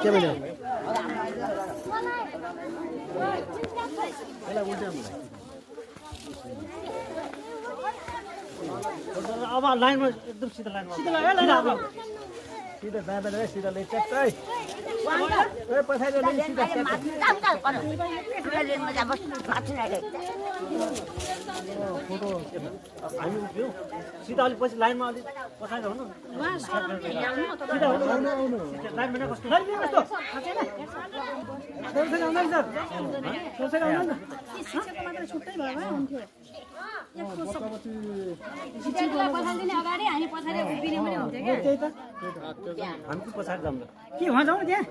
के भन्यो अब लाइनमा एकदम सिधा लाइनमा सिधा जाँदैन सिधा ले चट्टै ए पछाडि ले सिधा फोटो हामी उभियौ सिधा अलि पछि लाइनमा अलि पछाडि हुनु सिधा आउनु लाइनमा नै कस्तो कस्तो सर आउनु सर आउनु शिक्षकको मात्र छुट्टै भयो हुन्थ्यो पछाडि अगाडि हामी पछाडि उभिने पनि हुन्थ्यो क्या हामी पछाडि जाऊँ के वहाँ जाउँ त्यहाँ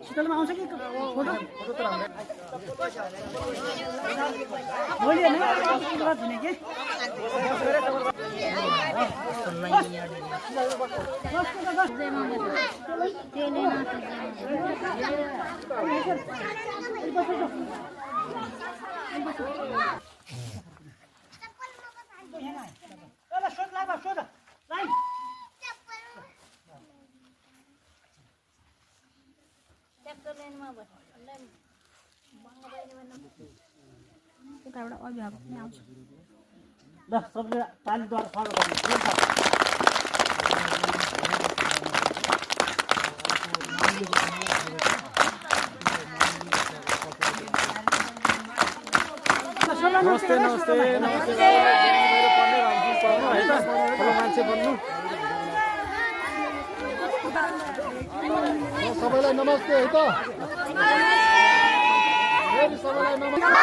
शीतलमा आउँछ कि फोटो भोलि हुने के ल सबले तालीद्वारा स्वागत गर्नु नमस्ते नमस्ते नमस्ते मान्छे बन्नु सबैलाई नमस्ते है त सबैलाई नमस्ते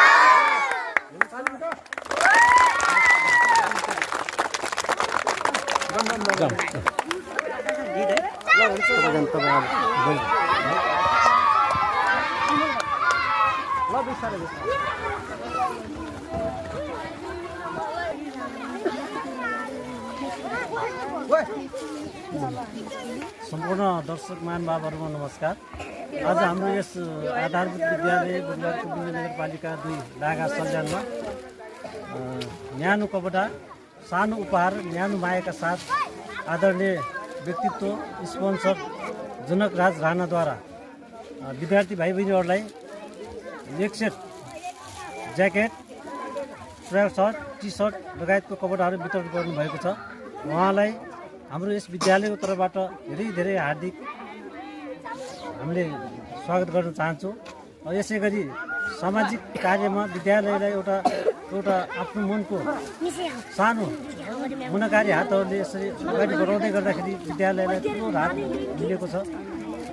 सम्पूर्ण दर्शक महानुभावहरुमा नमस्कार। आज हाम्रो यस आधारभूत विद्यालय बुधबारको नगरपालिका 2 डागा सल्यानमा न्यानो कपडा सानो उपहार न्यानो मायाका साथ आदरणीय व्यक्तित्व स्पोन्सर जनक राज राणाद्वारा विद्यार्थी भाइ बहिनीहरूलाई एक set jacket track shirt T shirt लगायतको कपडाहरू वितरण गर्नुभएको छ। उहाँलाई हाम्रो यस विद्यालयको तर्फबाट धेरै हार्दिक हामीले स्वागत गर्न चाहन्छौँ। यसै गरी सामाजिक कार्यमा विद्यालयलाई एउटा आफ्नो मनको सानो गुणकारी हातहरूले यसरी अगाडि बढाउँदै गर्दाखेरि विद्यालयलाई ठुलो हात मिलेको छ।